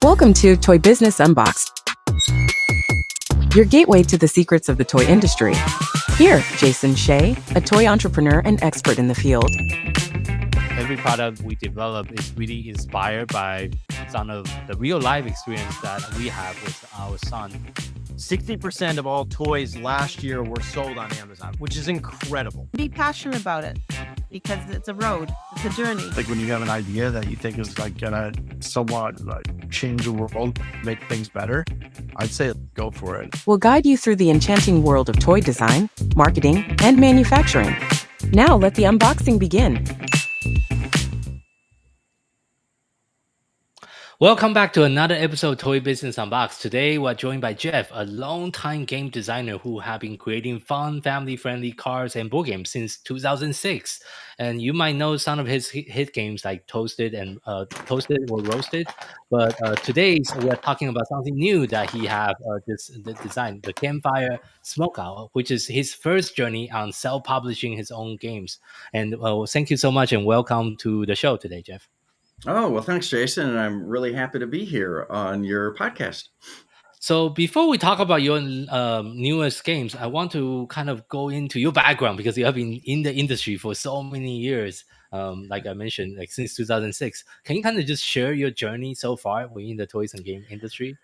Welcome to Toy Business Unboxed, your gateway to the secrets of the toy industry. Here, Jason Shea, a toy entrepreneur and expert in the field. Every product we develop is really inspired by some of the real life experience that we have with our son. 60% of all toys last year were sold on Amazon, which is incredible. Be passionate about it because it's a road, it's a journey. Like when you have an idea that you think is like gonna somewhat like change the world, make things better, I'd say go for it. We'll guide you through the enchanting world of toy design, marketing, and manufacturing. Now let the unboxing begin. Welcome back to another episode of Toy Business Unboxed. Today, we're joined by Jeff, a longtime game designer who have been creating fun, family-friendly cards and board games since 2006. And you might know some of his hit games like Toasted or Roasted. But today, we're talking about something new that he have designed, the Campfire Smokeout, which is his first journey on self-publishing his own games. And thank you so much and welcome to the show today, Jeff. Oh, well, thanks, Jason. And I'm really happy to be here on your podcast. So before we talk about your newest games, I want to kind of go into your background because you have been in the industry for so many years. Like I mentioned, like since 2006. Can you kind of just share your journey so far within the toys and game industry?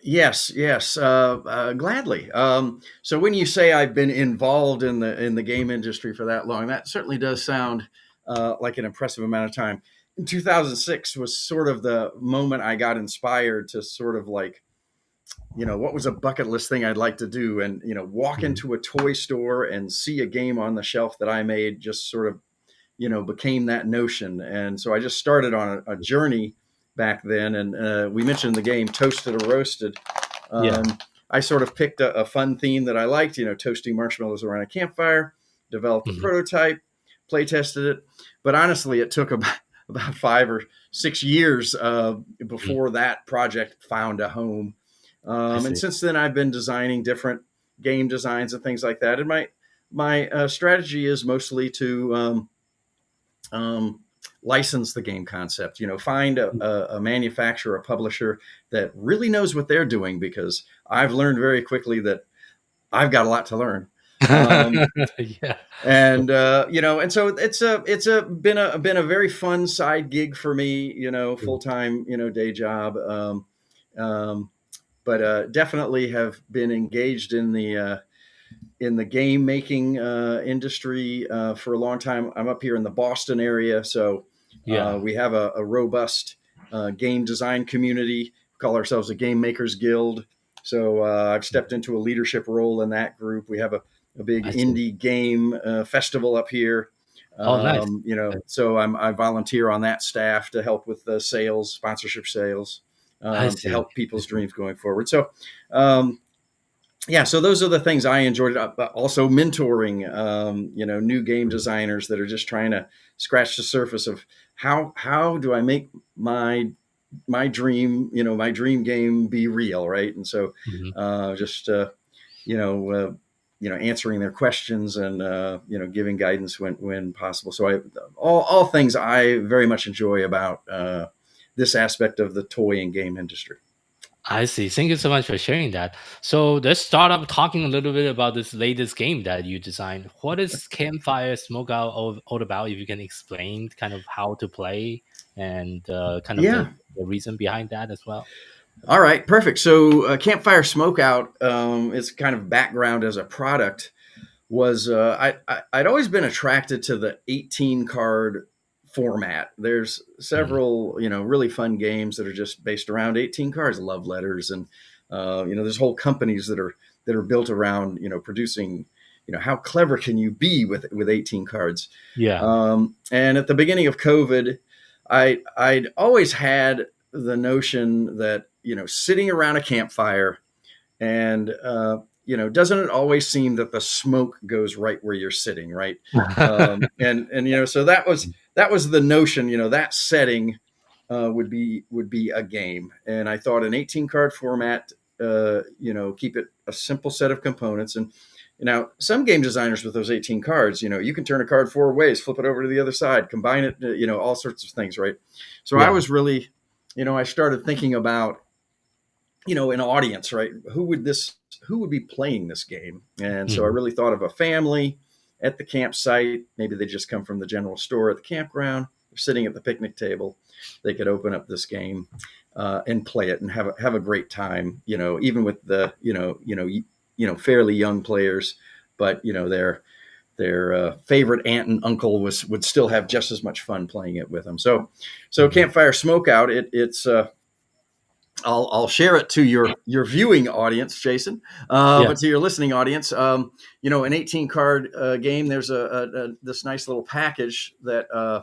Yes, gladly. So when you say I've been involved in the game industry for that long, that certainly does sound like an impressive amount of time. In 2006 was sort of the moment I got inspired to sort of like, what was a bucket list thing I'd like to do? And, walk into a toy store and see a game on the shelf that I made just sort of, became that notion. And so I just started on a journey back then. And we mentioned the game Toasted or Roasted. I sort of picked a fun theme that I liked, toasting marshmallows around a campfire, developed a prototype, play tested it. But honestly, it took about 5 or 6 years before that project found a home. And since then, I've been designing different game designs and things like that. And my strategy is mostly to license the game concept, find a manufacturer, a publisher that really knows what they're doing, because I've learned very quickly that I've got a lot to learn. Yeah. And so it's been a very fun side gig for me, full-time, day job. But definitely have been engaged in the game making industry for a long time. I'm up here in the Boston area, so we have a robust game design community. We call ourselves a Game Makers Guild. So I've stepped into a leadership role in that group. We have a big indie game festival up here. Nice. So I volunteer on that staff to help with the sales, sponsorship sales, to help people's dreams going forward. So, so those are the things I enjoyed. Also mentoring, new game designers that are just trying to scratch the surface of how do I make my dream, my dream game be real, right? And so answering their questions and, giving guidance when possible. So all things I very much enjoy about this aspect of the toy and game industry. I see. Thank you so much for sharing that. So let's start up talking a little bit about this latest game that you designed. What is Campfire Smokeout all about? If you can explain kind of how to play and the reason behind that as well. All right, perfect. So Campfire Smokeout is kind of background as a product. Was I'd always been attracted to the 18 card format. There's several really fun games that are just based around 18 cards, love letters, and there's whole companies that are built around producing how clever can you be with 18 cards. And at the beginning of COVID, I'd always had the notion that sitting around a campfire and doesn't it always seem that the smoke goes right where you're sitting, right? So that was the notion, that setting would be a game. And I thought an 18 card format, keep it a simple set of components. And some game designers with those 18 cards, you can turn a card 4 ways, flip it over to the other side, combine it, all sorts of things, right? So I was really I started thinking about, an audience, right? Who would be playing this game? And so I Mhm. really thought of a family at the campsite. Maybe they just come from the general store at the campground. They're sitting at the picnic table. They could open up this game and play it and have a great time. Even with the fairly young players, but their favorite aunt and uncle would still have just as much fun playing it with them. So Mhm. Campfire Smokeout, it's I'll share it to your viewing audience, Jason, Yeah. but to your listening audience, an 18 card game. There's this nice little package that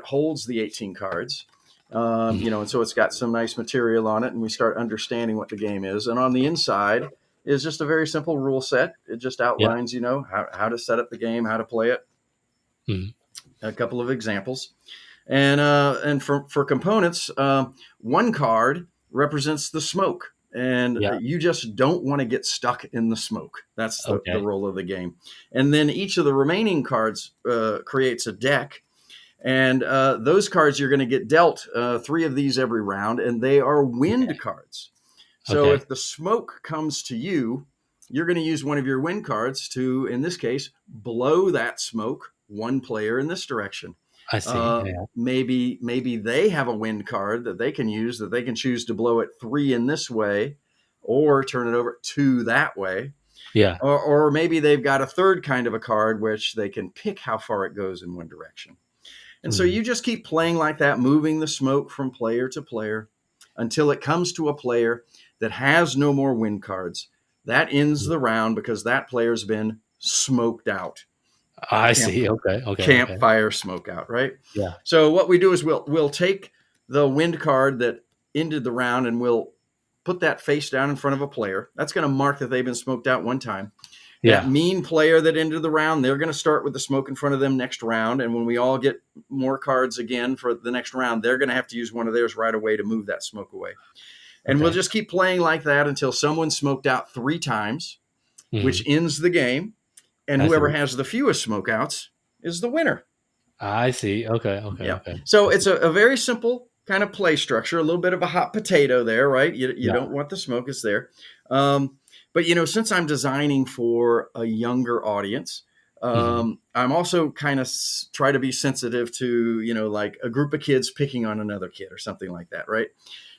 holds the 18 cards, and so it's got some nice material on it, and we start understanding what the game is. And on the inside is just a very simple rule set. It just Yeah. outlines, how to set up the game, how to play it, Mhm. a couple of examples. And for components, one card represents the smoke, and Yeah. you just don't want to get stuck in the smoke. That's the Okay. role of the game. And then each of the remaining cards creates a deck, and those cards you're going to get dealt 3 of these every round, and they are wind cards. So Okay. if the smoke comes to you, you're going to use one of your wind cards to, in this case, blow that smoke one player in this direction. I see. Yeah. Maybe they have a wind card that they can use, that they can choose to blow it 3 in this way, or turn it over 2 that way, Yeah. or maybe they've got a third kind of a card which they can pick how far it goes in one direction. And so Mhm. you just keep playing like that, moving the smoke from player to player until it comes to a player that has no more wind cards. That ends the round because that player's been smoked out. I Camp, see. Okay. Okay. Okay. Campfire Smokeout, right? Yeah. So what we do is we'll take the wind card that ended the round, and we'll put that face down in front of a player. That's going to mark that they've been smoked out one time. That Yeah. mean player that ended the round, they're going to start with the smoke in front of them next round. And when we all get more cards again for the next round, they're going to have to use one of theirs right away to move that smoke away. And we'll Okay. just keep playing like that until someone's smoked out 3 times, which Mhm. ends the game. And I whoever see. has the fewest smokeouts is the winner. I see. Okay. Okay. Yeah. Okay. So it's a very simple kind of play structure, a little bit of a hot potato there, right? You Yeah. don't want the smoke, it's there. But since I'm designing for a younger audience, Mhm. I'm also kind of try to be sensitive to, like a group of kids picking on another kid or something like that, right?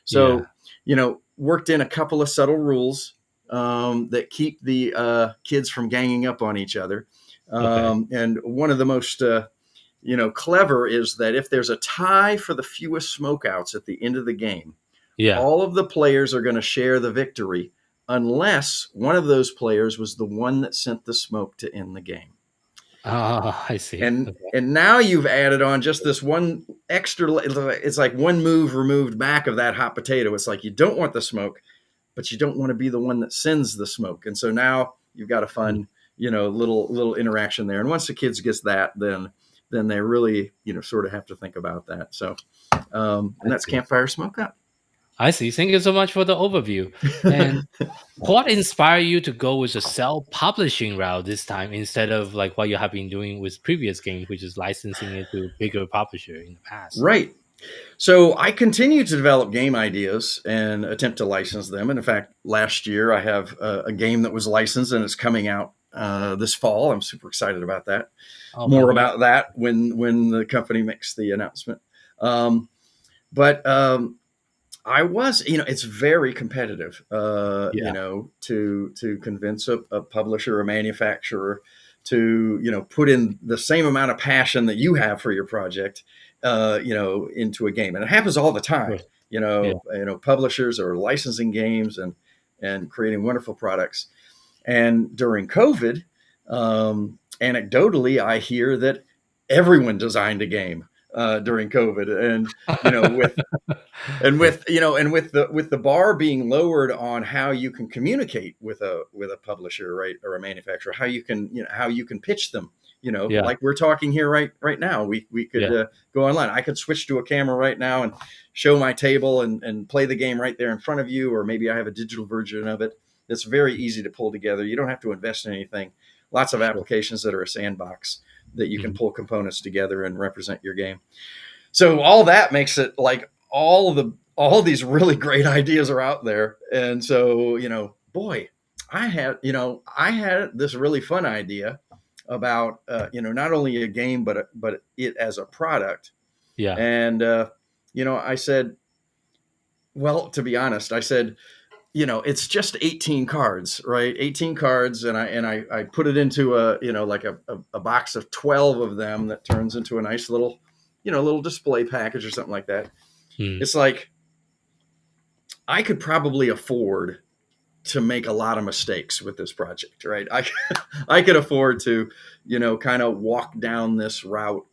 Yeah. So, worked in a couple of subtle rules that keep the kids from ganging up on each other. Okay. And one of the most clever is that if there's a tie for the fewest smokeouts at the end of the game, Yeah. all of the players are going to share the victory unless one of those players was the one that sent the smoke to end the game. I see. And Okay. and now you've added on just this one extra, it's like one move removed back of that hot potato. It's like you don't want the smoke, but you don't want to be the one that sends the smoke. And so now you've got a fun, little interaction there. And once the kids gets that, then they really, sort of have to think about that. So and that's see. Campfire Smokeout. I see. Thank you so much for the overview. And what inspired you to go with the self-publishing route this time instead of like what you have been doing with previous games, which is licensing it to bigger publisher in the past? Right. So I continue to develop game ideas and attempt to license them. And in fact, last year I have a game that was licensed and it's coming out this fall. I'm super excited about that. Oh, More congrats. about that when the company makes the announcement. But I was, it's very competitive, Yeah. to convince a publisher or manufacturer to, put in the same amount of passion that you have for your project, into a game. And it happens all the time, Right. Yeah. Publishers are licensing games and creating wonderful products. And during COVID, anecdotally, I hear that everyone designed a game during COVID, with the bar being lowered on how you can communicate with a publisher, right, or a manufacturer, how you can pitch them, Yeah. like we're talking here right now. We could Yeah. go online. I could switch to a camera right now and show my table and play the game right there in front of you, or maybe I have a digital version of it. It's very easy to pull together. You don't have to invest in anything. Lots of Sure. applications that are a sandbox that you can Mhm. pull components together and represent your game. So all that makes it like all the all these really great ideas are out there. And so, boy, I had this really fun idea about, not only a game, but it as a product. Yeah. And, I said, well, to be honest, I said, it's just 18 cards, right? 18 cards. And I put it into like a box of 12 of them that turns into a nice little, little display package or something like that. Hmm. It's like, I could probably afford to make a lot of mistakes with this project, right? I could afford to, kind of walk down this route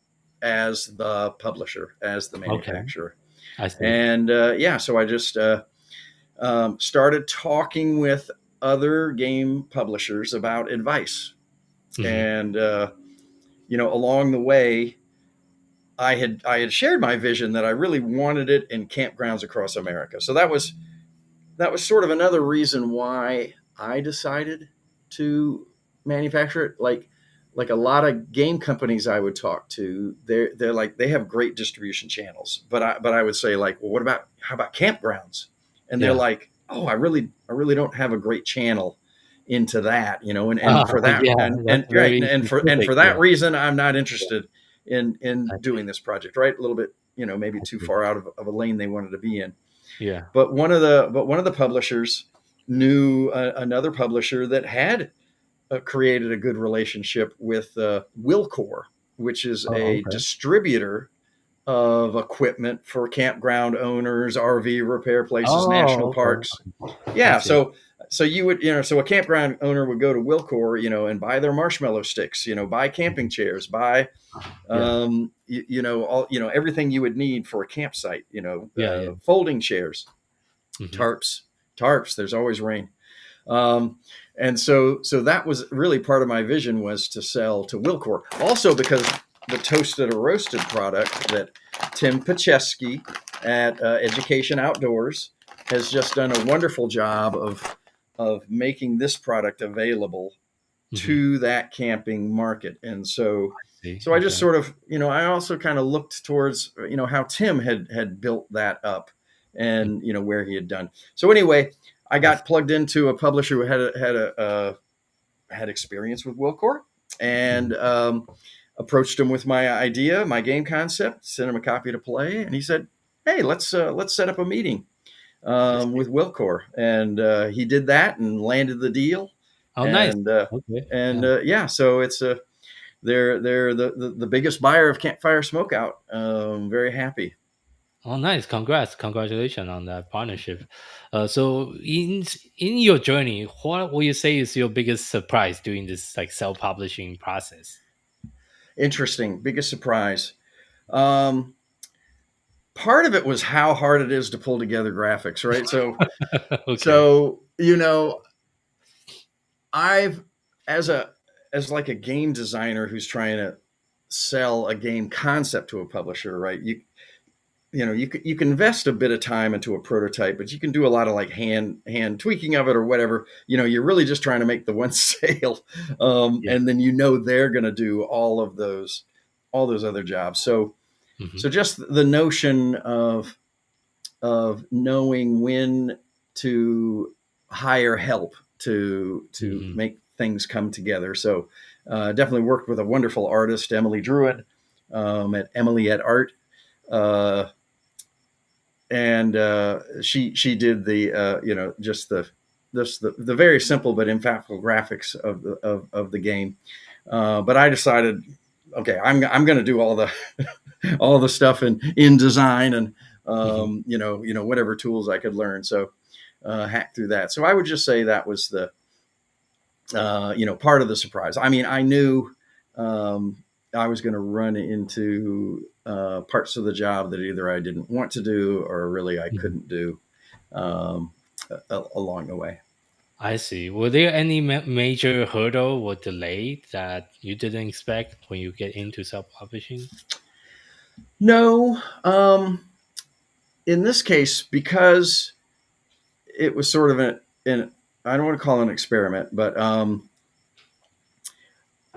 as the publisher, as the Okay. manufacturer. I see. And so I just started talking with other game publishers about advice. Mhm. And, along the way, I had shared my vision that I really wanted it in campgrounds across America. So that was sort of another reason why I decided to manufacture it. Like a lot of game companies I would talk to, they're like, they have great distribution channels, but I would say, like, well, how about campgrounds? And they're Yeah. like, oh, I really don't have a great channel into that, and for that, Yeah, and that's right, very and for specific. that Yeah. reason, I'm not interested in I doing see. this project, right? A little bit, maybe I too see. far out of a lane they wanted to be in. Yeah. But one of the publishers knew another publisher that had created a good relationship with Wilcor, which is Oh, a okay. distributor of equipment for campground owners, RV repair places, national Oh, okay. parks. I Yeah, see. so you would, so a campground owner would go to Wilcor, and buy their marshmallow sticks, buy camping chairs, buy Yeah. all, everything you would need for a campsite, Yeah. Yeah. folding chairs, Mhm. tarps. There's always rain. Um, and so that was really part of my vision, was to sell to Wilcor. Also because the toasted or roasted product that Tim Pacheski at Education Outdoors has just done a wonderful job of making this product available Mhm. to that camping market. And so See. I just Okay. sort of, I also kind of looked towards, how Tim had built that up, and, where he had done. So anyway, I got plugged into a publisher who had experience with Wilcor, and approached him with my idea, my game concept, sent him a copy to play, and he said, "Hey, let's set up a meeting I see. with Wilcor," and he did that and landed the deal, Oh, nice. and Okay. Yeah. so it's they're the biggest buyer of Campfire Smokeout. Very happy. Oh, nice. Congratulations on that partnership. So in your journey, what would you say is your biggest surprise during this like self-publishing process? Interesting, biggest surprise. Um, Part of it was how hard it is to pull together graphics, right? Okay. I've as like a game designer who's trying to sell a game concept to a publisher, right? You can invest a bit of time into a prototype, but you can do a lot of like hand tweaking of it or whatever. You're really just trying to make the one sale, Yeah. and then they're going to do all those other jobs. So Mhm. just the notion of knowing when to hire help to Mhm. make things come together. So definitely worked with a wonderful artist, Emily Druid, at Emily at Art. And she did the just the very simple but impactful graphics of the game. But I decided, okay, I'm going to do all the all the stuff in design, and Mhm. whatever tools I could learn. So hack through that. So I would just say that was the part of the surprise. I mean, I knew I was going to run into parts of the job that either I didn't want to do or really I Mhm. couldn't do um, along the way. I see. Were there any major hurdle or delay that you didn't expect when you get into self-publishing? No, in this case, because it was sort of an I don't want to call it an experiment, but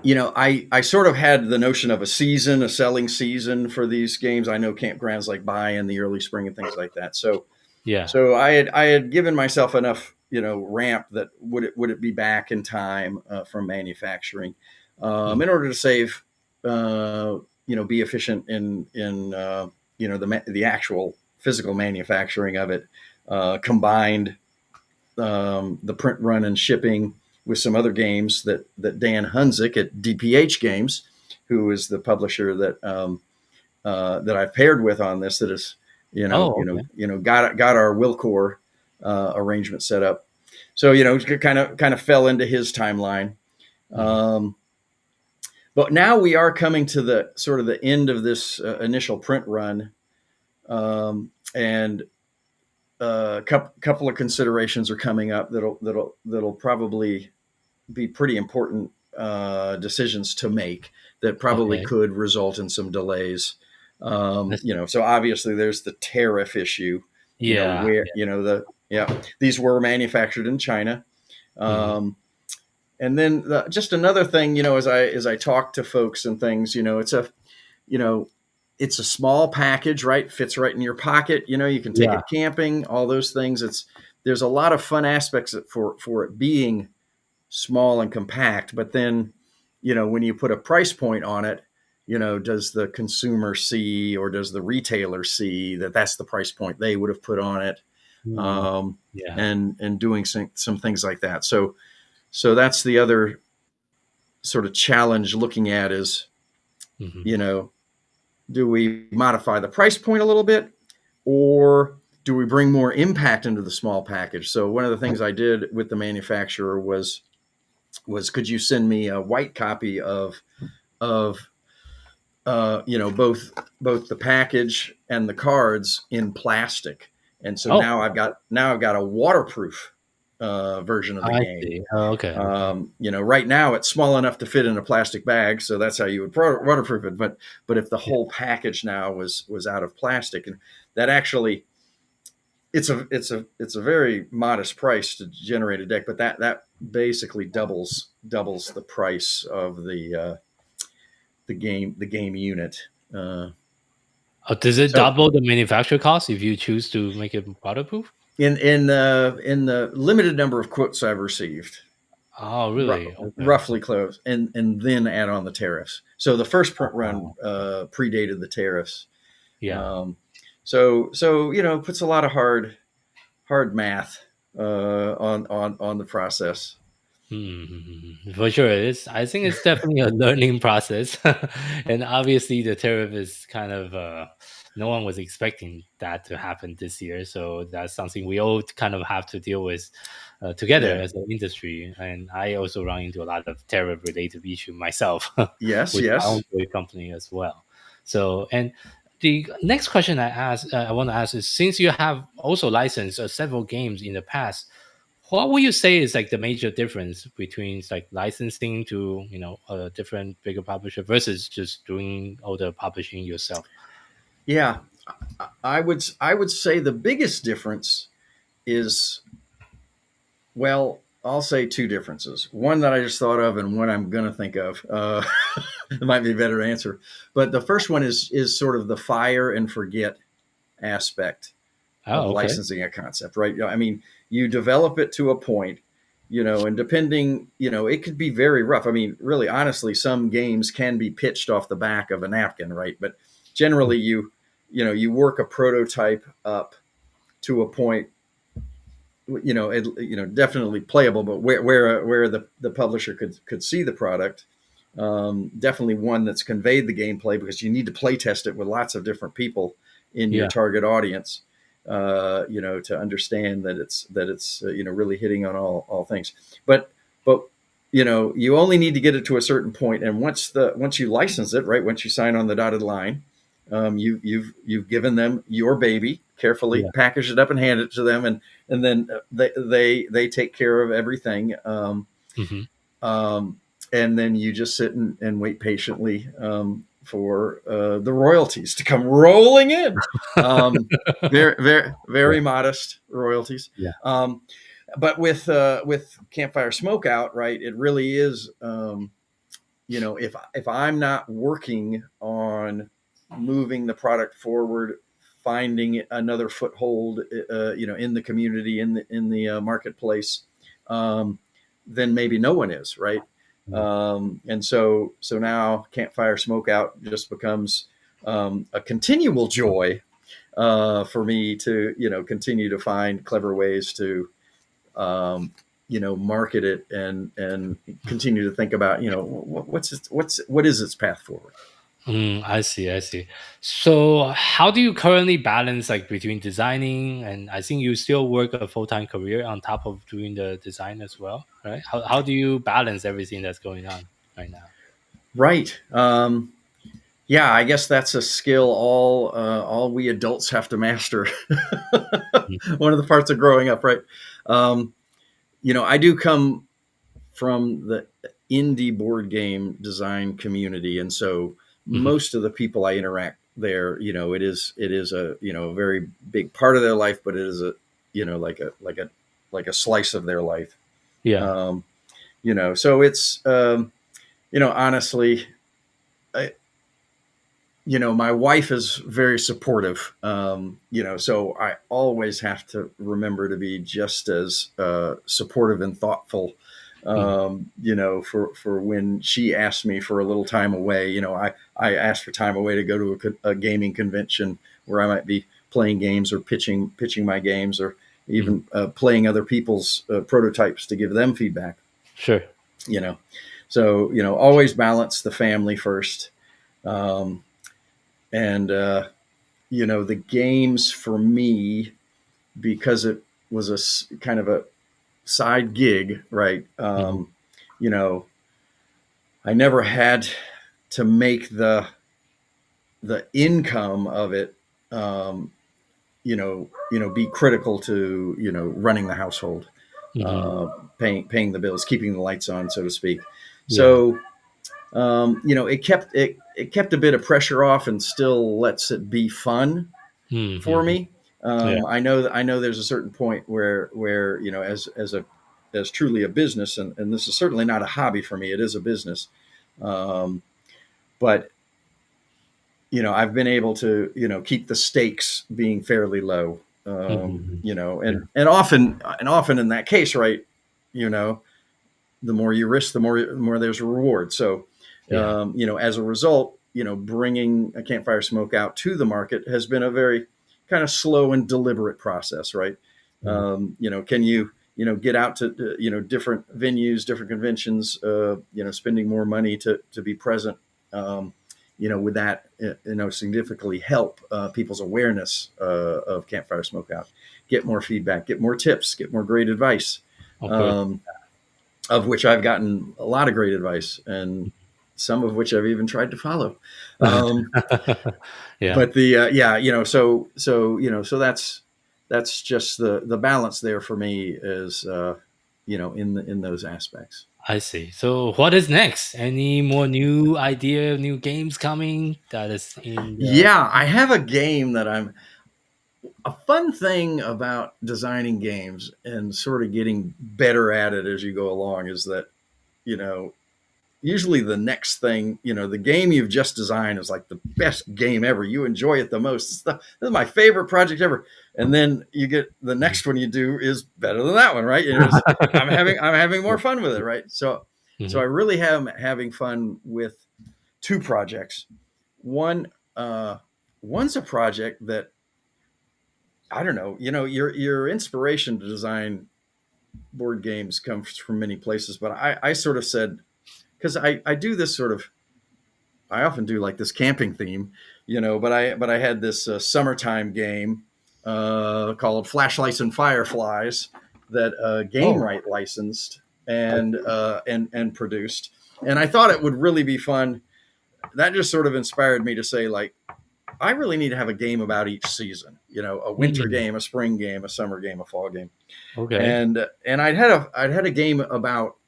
I sort of had the notion of a selling season for these games. I know campgrounds like buy in the early spring and things like that. So Yeah. so I had given myself enough ramp that would it be back in time from manufacturing in order to save be efficient in the actual physical manufacturing of it, combined the print run and shipping with some other games that Dan Hunzik at DPH Games, who is the publisher that I've paired with on this, that is got our Wilcor arrangement set up. So kind of fell into his timeline. But now we are coming to the sort of the end of this initial print run, and a couple of considerations are coming up that'll probably be pretty important decisions to make that probably could result in some delays. So obviously there's the tariff issue. These were manufactured in China. And then just another thing, as I talk to folks and things, it's a small package, right? Fits right in your pocket. You can take it camping, all those things. There's a lot of fun aspects for it being small and compact. But then, when you put a price point on it, does the consumer see, or does the retailer see that that's the price point they would have put on it? And doing some things like that. So that's the other sort of challenge looking at is, do we modify the price point a little bit, or do we bring more impact into the small package? So one of the things I did with the manufacturer was could you send me a white copy of both the package and the cards in plastic? And so now I've got a waterproof version of the game. Okay. Right now it's small enough to fit in a plastic bag, so that's how you would waterproof it. But if the whole package now was out of plastic, and that actually, it's a very modest price to generate a deck, but that basically doubles the price of the game unit. Does it double the manufacturer cost if you choose to make it waterproof? In the limited number of quotes I've received. Oh, really? Roughly close, and then add on the tariffs. So the first print run predated the tariffs. So it puts a lot of hard math on the process. For sure, I think it's definitely a learning process, and obviously the tariff is kind of no one was expecting that to happen this year, so that's something we all kind of have to deal with together as an industry. And I also run into a lot of tariff related issue myself. Yes, with my own toy company as well. So, and the next question I want to ask is, since you have also licensed several games in the past, what would you say is like the major difference between like licensing to a different bigger publisher versus just doing all the publishing yourself? Yeah, I would say the biggest difference is, well, I'll say two differences. One that I just thought of, and one I'm going to think of. It might be a better answer, but the first one is sort of the fire and forget aspect of licensing a concept, right? I mean, you develop it to a point, and depending, it could be very rough. I mean, really, honestly, some games can be pitched off the back of a napkin, right? But generally, you work a prototype up to a point, definitely playable, but where the publisher could see the product. Definitely one that's conveyed the gameplay, because you need to play test it with lots of different people in your target audience. To understand that it's really hitting on all things. But you only need to get it to a certain point, and once you license it, right, once you sign on the dotted line, you've given them your baby, carefully package it up and hand it to them, and then they take care of everything. And then you just sit and wait patiently for the royalties to come rolling in. Very modest royalties. But with Campfire Smokeout, right, it really is if I'm not working on moving the product forward, finding another foothold, in the community, in the marketplace, then maybe no one is, right. And so now Campfire Smokeout just becomes a continual joy for me to continue to find clever ways to market it and continue to think about what is its path forward. I see. I see. So, how do you currently balance like between designing and I think you still work a full-time career on top of doing the design as well, right? How do you balance everything that's going on right now? Right. Yeah, I guess that's a skill all we adults have to master. One of the parts of growing up, right? I do come from the indie board game design community, and so most of the people I interact there, it is a a very big part of their life, but it is a like a slice of their life. Yeah. So it's honestly, my wife is very supportive, so I always have to remember to be just as supportive and thoughtful, for when she asks me for a little time away. I ask for time away to go to a gaming convention where I might be playing games or pitching my games, or even playing other people's prototypes to give them feedback. Sure. So always balance the family first. And the games for me, because it was a kind of a side gig, right? I never had to make the income of it, be critical to running the household, paying the bills, keeping the lights on, so to speak. Yeah. So it kept a bit of pressure off and still lets it be fun for me. I know there's a certain point where as truly a business, and this is certainly not a hobby for me, it is a business. But I've been able to keep the stakes being fairly low. And often in that case, right, the more you risk, the more there's a reward. So as a result, bringing a Campfire Smokeout to the market has been a very kind of slow and deliberate process, right? Can you get out to different venues, different conventions, spending more money to be present, with that, significantly help people's awareness of Campfire Smokeout, get more feedback, get more tips, get more great advice, of which I've gotten a lot of great advice, and some of which I've even tried to follow. Yeah. But that's just the balance there for me is, in those aspects. I see. So what is next? Any more new idea, new games coming that is in the... Yeah, I have a game that a fun thing about designing games and sort of getting better at it as you go along is that, usually the next thing, the game you've just designed is like the best game ever. You enjoy it the most. This is my favorite project ever. And then you get the next one you do is better than that one, right? I'm having more fun with it, right? So I really am having fun with two projects. One's a project that, I don't know, your inspiration to design board games comes from many places, but I sort of said, because I do this I often do like this camping theme, but I had this summertime game called Flashlights and Fireflies that GameRight licensed and produced, and I thought it would really be fun. That just sort of inspired me to say, like, I really need to have a game about each season, a winter game, a spring game, a summer game, a fall game. Okay. And I'd had a game about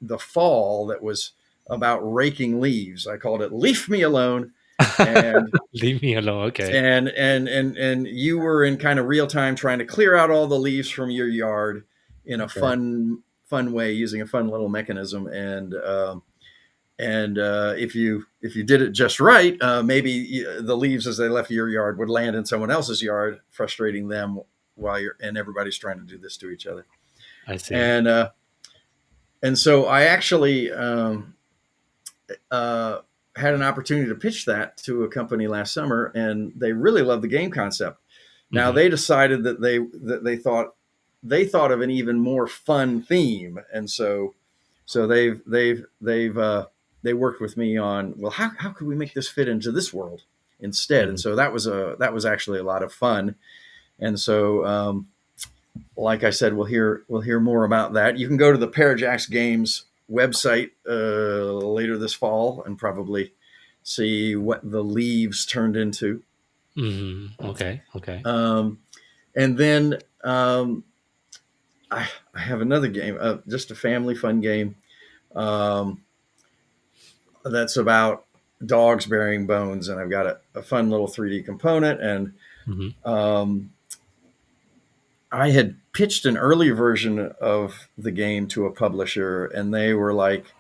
the fall that was about raking leaves. I called it Leave Me Alone. And Leave Me Alone. Okay. And you were in kind of real time trying to clear out all the leaves from your yard in a fun way, using a fun little mechanism. And And if you did it just right, maybe the leaves as they left your yard would land in someone else's yard, frustrating them while and everybody's trying to do this to each other. I see. And so I actually had an opportunity to pitch that to a company last summer, and they really loved the game concept. Now they decided that they thought of an even more fun theme, and so they worked with me on, well, how could we make this fit into this world instead? And so that was actually a lot of fun. And so like I said, we'll hear more about that. You can go to the Parajax Games website later this fall and probably see what the leaves turned into. Okay. And then I have another game, just a family fun game that's about dogs burying bones, and I've got a fun little 3D component. And I had pitched an early version of the game to a publisher, and they were like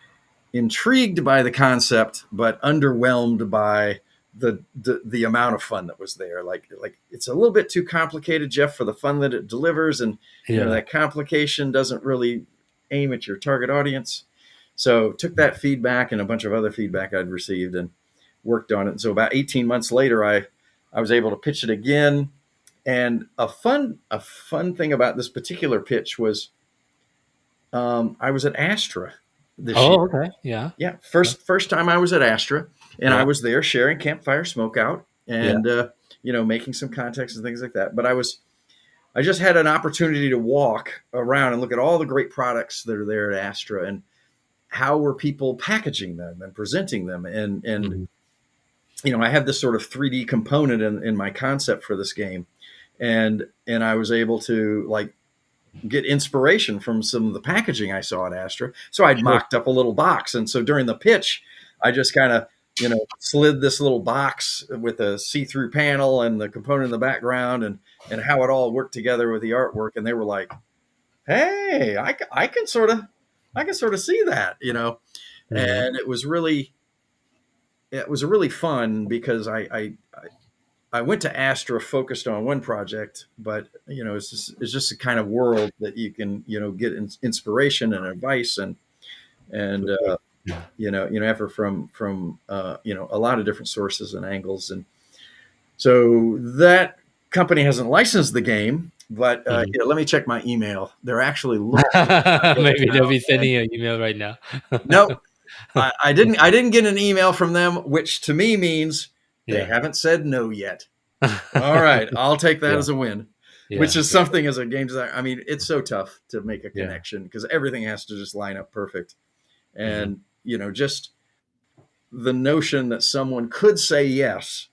intrigued by the concept, but underwhelmed by the amount of fun that was there. Like it's a little bit too complicated, Jeff, for the fun that it delivers, and that complication doesn't really aim at your target audience. So took that feedback and a bunch of other feedback I'd received and worked on it. And so about 18 months later, I was able to pitch it again. And a fun thing about this particular pitch was I was at Astra this year. Oh, okay. Yeah. Yeah. First time I was at Astra, and I was there sharing Campfire Smokeout and making some contacts and things like that. But I just had an opportunity to walk around and look at all the great products that are there at Astra, and how were people packaging them and presenting them. And I have this sort of 3D component in my concept for this game. And I was able to like get inspiration from some of the packaging I saw at Astra. So I'd mocked up a little box. And so during the pitch, I just kind of, slid this little box with a see-through panel and the component in the background and how it all worked together with the artwork. And they were like, hey, I can sort of see that, and it was really fun because I went to Astra focused on one project, but it's just a kind of world that you can get inspiration and advice and effort from a lot of different sources and angles. And so that company hasn't licensed the game, but let me check my email. They're actually looking. Maybe they'll be sending you an email right now. No, I didn't get an email from them, which to me means they haven't said no yet. All right, I'll take that as a win, which is something as a game designer. I mean, it's so tough to make a connection because everything has to just line up perfect. And, just the notion that someone could say yes,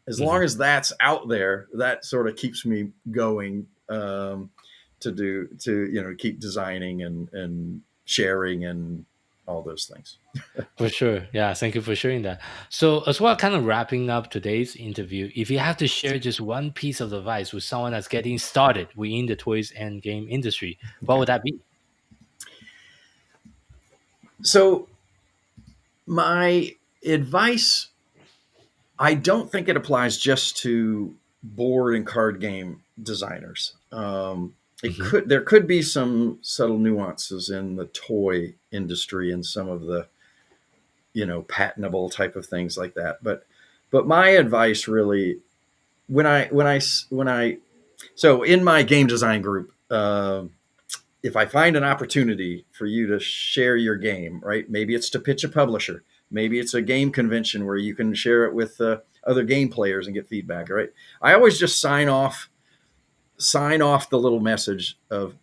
as long as that's out there, that sort of keeps me going to keep designing and sharing and all those things. For sure. Yeah. Thank you for sharing that. So as well, kind of wrapping up today's interview, if you have to share just one piece of advice with someone that's getting started within the toys and game industry, what would that be? So my advice, I don't think it applies just to board and card game designers. There could be some subtle nuances in the toy industry and some of the, patentable type of things like that. But my advice really, so in my game design group, if I find an opportunity for you to share your game, right? Maybe it's to pitch a publisher. Maybe it's a game convention where you can share it with other game players and get feedback, right? I always just sign off the little message of,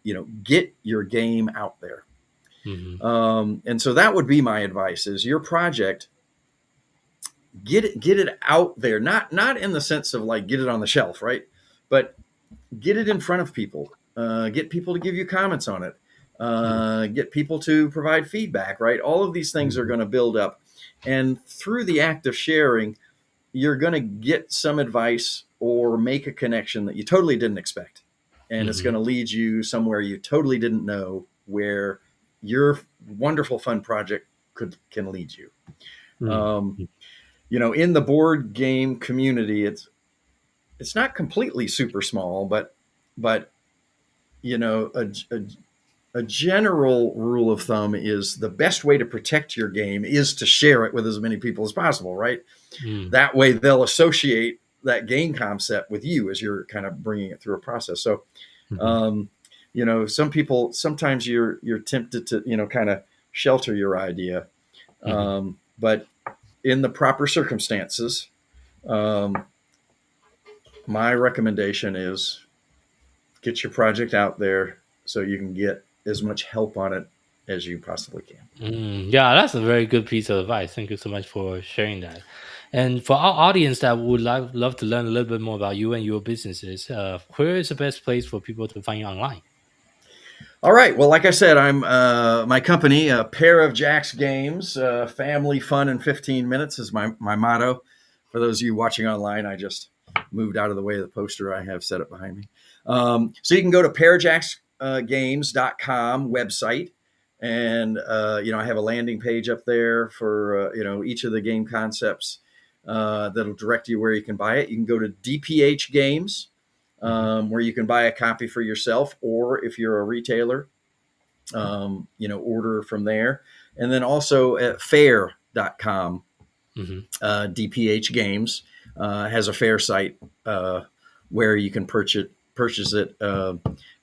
get your game out there. And so that would be my advice is your project, get it out there, not in the sense of like, get it on the shelf, right? But get it in front of people, get people to give you comments on it, get people to provide feedback, right? All of these things are going to build up. And through the act of sharing, you're going to get some advice or make a connection that you totally didn't expect. And it's going to lead you somewhere you totally didn't know, where your wonderful fun project can lead you. Mm. In the board game community, it's not completely super small, but a general rule of thumb is the best way to protect your game is to share it with as many people as possible, right? Mm. That way they'll associate that game concept with you as you're kind of bringing it through a process. So, some people, sometimes you're tempted to, kind of shelter your idea. But in the proper circumstances, my recommendation is get your project out there so you can get as much help on it as you possibly can. Yeah, that's a very good piece of advice. Thank you so much for sharing that. And for our audience that would love to learn a little bit more about you and your businesses, where is the best place for people to find you online? All right. Well, like I said, I'm my company, a pair of Jack's Games, family fun in 15 minutes is my motto. For those of you watching online, I just moved out of the way of the poster I have set up behind me. So you can go to pairjacksgames.com website. And, I have a landing page up there for, each of the game concepts that'll direct you where you can buy it. You can go to DPH Games, where you can buy a copy for yourself, or if you're a retailer, order from there. And then also at fair.com, DPH Games has a fair site where you can purchase it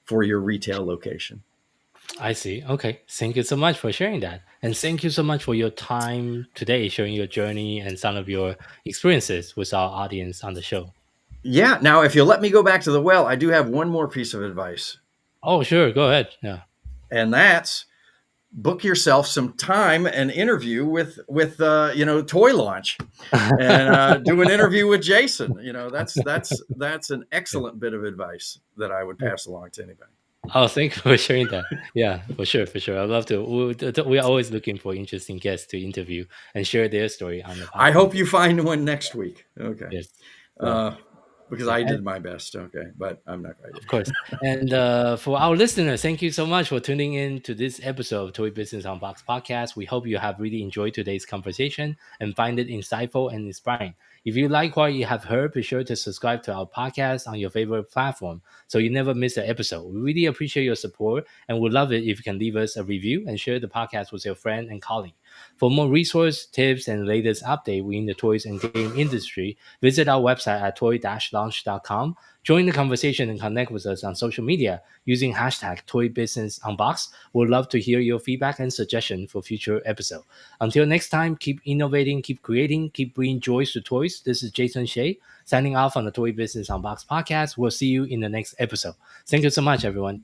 for your retail location. I see. Okay. Thank you so much for sharing that. And thank you so much for your time today, sharing your journey and some of your experiences with our audience on the show. Yeah. Now, if you'll let me go back to the well, I do have one more piece of advice. Oh, sure. Go ahead. Yeah. And that's book yourself some time and interview with Toy Launch and do an interview with Jason. That's an excellent bit of advice that I would pass along to anybody. Oh, thank you for sharing that. Yeah, for sure. I'd love to. We're always looking for interesting guests to interview and share their story on the podcast. I hope you find one next week. Okay. Yes. Because I did my best. Okay. But I'm not right. Of course. And for our listeners, thank you so much for tuning in to this episode of Toy Business Unboxed podcast. We hope you have really enjoyed today's conversation and find it insightful and inspiring. If you like what you have heard, be sure to subscribe to our podcast on your favorite platform so you never miss an episode. We really appreciate your support and would love it if you can leave us a review and share the podcast with your friend and colleague. For more resource, tips, and latest update within the toys and game industry, visit our website at toy-launch.com. Join the conversation and connect with us on social media using hashtag ToyBusinessUnboxed. We'd love to hear your feedback and suggestions for future episodes. Until next time, keep innovating, keep creating, keep bringing joys to toys. This is Jason Shea, signing off on the Toy Business Unboxed podcast. We'll see you in the next episode. Thank you so much, everyone.